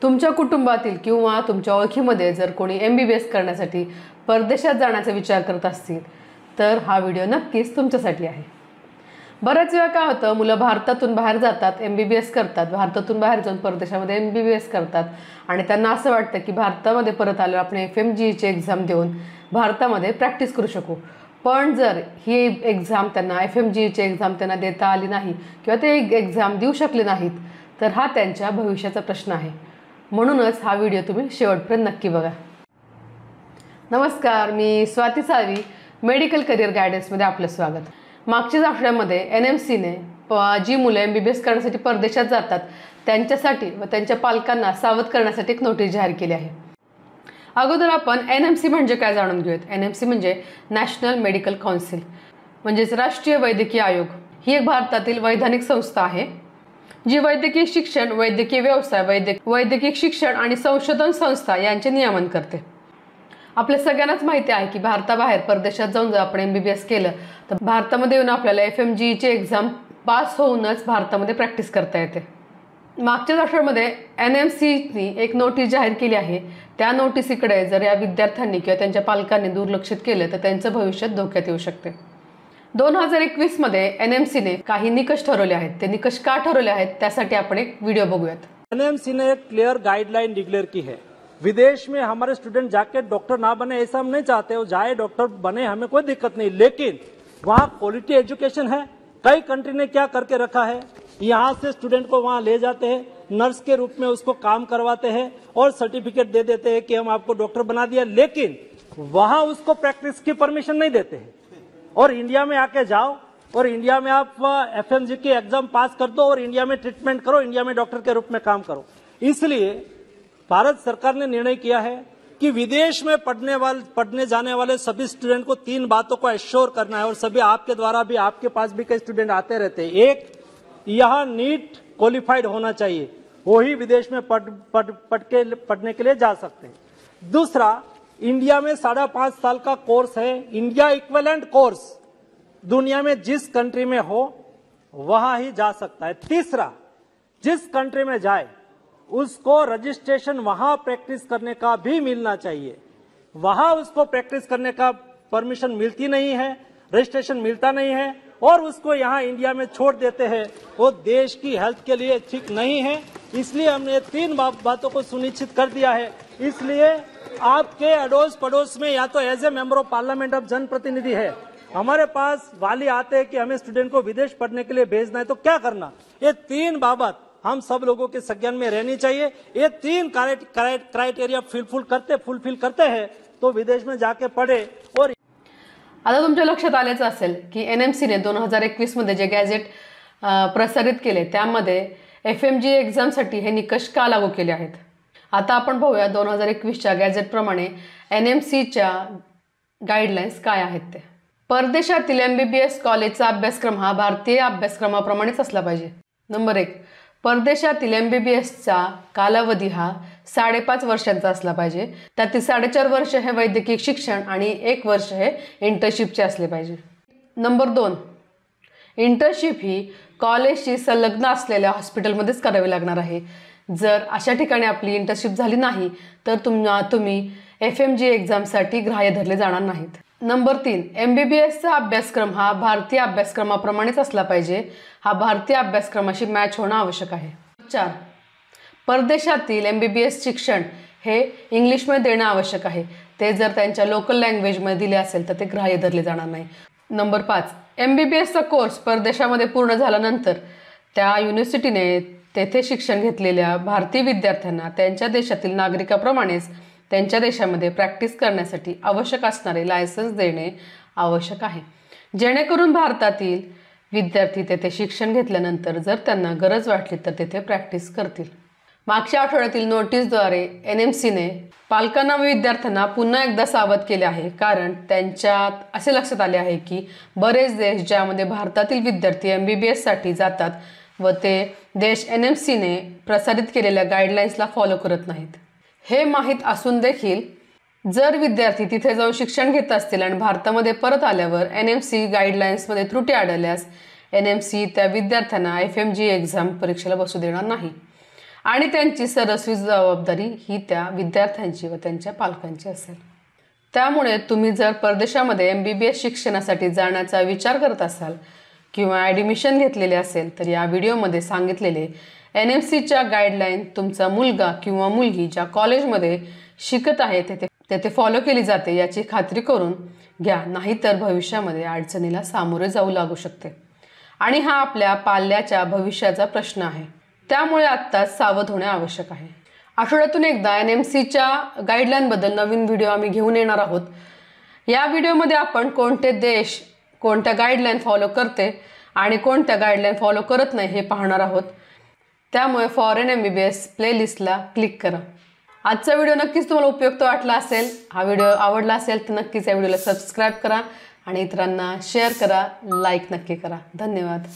तुमच्या कुटुंबातील किंवा तुमच्या ओळखीमध्ये जर कोणी MBBS करण्यासाठी परदेशात जाण्याचा विचार करत असतील तर हा व्हिडिओ नक्कीच तुमच्यासाठी आहे। बऱ्याच वेळा काय होतं, मुलं भारतातून बाहेर जातात, MBBS करतात, भारतातून बाहेर जाऊन परदेशामध्ये MBBS करतात आणि त्यांना असं वाटतं की भारतामध्ये परत आल्यावर आपण FMGE ची एक्झाम देऊन भारतामध्ये प्रॅक्टिस करू शकू। पण जर ही एक्झाम त्यांना FMGE ची एक्झाम त्यांना देता आली नाही किंवा ते एक्झाम देऊ शकले नाहीत तर हा त्यांच्या भविष्याचा प्रश्न आहे। म्हणूनच हा व्हिडिओ तुम्ही शेवटपर्यंत नक्की बघा। नमस्कार, मी स्वाती साळवी, मेडिकल करियर गायडन्समध्ये आपलं स्वागत। मागच्या आठवड्यामध्ये NMC ने जी मुलं MBBS करण्यासाठी परदेशात जातात त्यांच्यासाठी व त्यांच्या पालकांना सावध करण्यासाठी एक नोटीस जाहीर केली आहे। अगोदर आपण NMC म्हणजे काय जाणून घेऊयात। NMC म्हणजे नॅशनल मेडिकल काउन्सिल म्हणजेच राष्ट्रीय वैद्यकीय आयोग। ही एक भारतातील वैधानिक संस्था आहे जी वैद्यकीय शिक्षण, वैद्यकीय व्यवसाय, वैद्यकीय शिक्षण आणि संशोधन संस्था यांचे नियमन करते। आपल्या सगळ्यांनाच माहिती आहे की भारताबाहेर परदेशात जाऊन जर आपण MBBS केलं तर भारतामध्ये येऊन आपल्याला FMGE ची एक्झाम पास होऊनच भारतामध्ये प्रॅक्टिस करता येते। मागच्या आठवड्यामध्ये NMC ने एक नोटीस जाहीर केली आहे। त्या नोटीसीकडे जर या विद्यार्थ्यांनी किंवा त्यांच्या पालकांनी दुर्लक्षित केलं तर त्यांचं भविष्य धोक्यात येऊ शकते। 2021 मध्ये NMC ने काही निकष ठरवले आहेत। ते निकष का ठरवले आहेत त्यासाठी आपण एक व्हिडिओ बघूयात। NMC ने एक क्लियर गाइडलाइन डिक्लेयर की है। विदेश में हमारे स्टूडेंट जाके डॉक्टर ना बने ऐसा हम नहीं चाहते, वो जाए डॉक्टर बने, हमें कोई दिक्कत नहीं, लेकिन वहाँ क्वालिटी एजुकेशन है। कई कंट्री ने क्या करके रखा है, यहाँ से स्टूडेंट को वहाँ ले जाते हैं, नर्स के रूप में उसको काम करवाते हैं और सर्टिफिकेट दे देते हैं कि हम आपको डॉक्टर बना दिया, लेकिन वहाँ उसको प्रैक्टिस की परमिशन नहीं देते हैं। और इंडिया में आके जाओ और इंडिया में आप FMGE की एग्जाम पास कर दो और इंडिया में ट्रीटमेंट करो, इंडिया में डॉक्टर के रूप में काम करो। इसलिए भारत सरकार ने निर्णय किया है कि विदेश में पढ़ने जाने वाले सभी स्टूडेंट को 3 बातों को एश्योर करना है और सभी आपके द्वारा भी, आपके पास भी कई स्टूडेंट आते रहते हैं। एक, यहाँ नीट क्वालिफाइड होना चाहिए, वही विदेश में पढ़ने के लिए जा सकते हैं। दूसरा, इंडिया में 5.5 साल का कोर्स है, इंडिया इक्विवेलेंट कोर्स, दुनिया में जिस कंट्री में हो वहां ही जा सकता है। तीसरा, जिस कंट्री में जाए उसको रजिस्ट्रेशन वहां प्रैक्टिस करने का भी मिलना चाहिए। वहां उसको प्रैक्टिस करने का परमिशन मिलती नहीं है, रजिस्ट्रेशन मिलता नहीं है और उसको यहाँ इंडिया में छोड़ देते हैं, वो देश की हेल्थ के लिए ठीक नहीं है। इसलिए हमने 3 बातों को सुनिश्चित कर दिया है। इसलिए आपके अड़ोस पड़ोस में या तो as a member of parliament of जनप्रतिनिधि है, हमारे पास वाली आते हैं कि हमें स्टूडेंट को विदेश पढ़ने के लिए भेजना है तो क्या करना, ये 3 बाबत हम सब लोगों के संज्ञान में रहनी चाहिए। ये 3 क्राइटेरिया फुलफिल करते हैं तो विदेश में जाके पढ़े। और आता तुमच्या लक्षात आलेच असेल की NMC ने 2021 मध्ये जे गॅझेट प्रसारित केले त्यामध्ये FMGE एक्झामसाठी हे निकष का लागू केले आहेत। आता आपण पाहूया 2021च्या गॅझेट प्रमाणे NMC च्या गाइडलाइन्स काय आहेत ते। परदेशातील MBBS कॉलेजचा अभ्यासक्रम हा भारतीय अभ्यासक्रमाप्रमाणेच असला पाहिजे। नंबर 1, परदेशातील MBBS चा कालावधी हा 5.5 वर्षांचा असला पाहिजे। त्यातील 4.5 वर्ष हे वैद्यकीय शिक्षण आणि 1 वर्ष हे इंटर्नशिपचे असले पाहिजे। नंबर 2, इंटर्नशिप ही कॉलेजशी संलग्न असलेल्या हॉस्पिटलमध्येच करावी लागणार आहे। जर अशा ठिकाणी आपली इंटर्नशिप झाली नाही तर तुम्ही FMGE एक्झामसाठी ग्राह्य धरले जाणार नाहीत। नंबर 3, MBBS चा अभ्यासक्रम हा भारतीय अभ्यासक्रमाप्रमाणेच असला पाहिजे। हा भारतीय अभ्यासक्रमाशी मॅच होणं आवश्यक आहे। 4, परदेशातील MBBS शिक्षण हे इंग्लिशमध्ये देणं आवश्यक आहे। ते जर त्यांच्या लोकल लँग्वेजमध्ये दिले असेल तर ते ग्राह्य धरले जाणार नाही। नंबर 5, MBBS चा कोर्स परदेशामध्ये पूर्ण झाल्यानंतर त्या युनिव्हर्सिटीने तेथे शिक्षण घेतलेल्या भारतीय विद्यार्थ्यांना त्यांच्या देशातील नागरिकांप्रमाणेच त्यांच्या देशामध्ये प्रॅक्टिस करण्यासाठी आवश्यक असणारे लायसन्स देणे आवश्यक आहे, जेणेकरून भारतातील विद्यार्थी तेथे शिक्षण घेतल्यानंतर जर त्यांना गरज वाटली तर तेथे प्रॅक्टिस करतील। मागच्या आठवड्यातील नोटीसद्वारे NMC ने पालकांना व विद्यार्थ्यांना पुन्हा एकदा सावध केले आहे, कारण त्यांच्यात असे लक्षात आले आहे की बरेच देश ज्यामध्ये भारतातील विद्यार्थी MBBS साठी जातात व ते देश NMC ने प्रसारित केलेल्या गाइडलाइन्सला फॉलो करत नाहीत। हे माहीत असून देखील जर विद्यार्थी तिथे जाऊन शिक्षण घेत असतील आणि भारतामध्ये परत आल्यावर NMC गाइडलाइन्समध्ये त्रुटी आढळल्यास NMC त्या विद्यार्थ्यांना FMGE एक्झाम परीक्षेला बसू देणार नाही। आणि त्यांची सर्वस्वी जबाबदारी ही त्या विद्यार्थ्यांची व त्यांच्या पालकांची असेल। त्यामुळे तुम्ही जर परदेशामध्ये MBBS शिक्षणासाठी जाण्याचा विचार करत असाल किंवा ॲडमिशन घेतलेले असेल तर या व्हिडिओमध्ये सांगितलेले NMCच्या गाईडलाईन तुमचा मुलगा किंवा मुलगी ज्या कॉलेजमध्ये शिकत आहे तेथे फॉलो केली जाते याची खात्री करून घ्या, नाहीतर भविष्यामध्ये अडचणीला सामोरे जाऊ लागू शकते आणि हा आपल्या पाल्याच्या भविष्याचा प्रश्न आहे। त्यामुळे आत्ताच सावध होणे आवश्यक आहे। आठवड्यातून एकदा NMCच्या गाईडलाईनबद्दल नवीन व्हिडिओ आम्ही घेऊन येणार आहोत। या व्हिडिओमध्ये आपण कोणते देश कोणत्या गाईडलाईन फॉलो करते आणि कोणत्या गाईडलाईन फॉलो करत नाही हे पाहणार आहोत। त्यामुळे फॉरेन MBBS प्लेलिस्टला क्लिक करा। आजचा व्हिडिओ नक्कीच तुम्हाला उपयुक्त वाटला असेल। हा व्हिडिओ आवडला असेल तर नक्कीच या व्हिडिओला सबस्क्राईब करा आणि इतरांना शेअर करा, लाईक नक्की करा। धन्यवाद।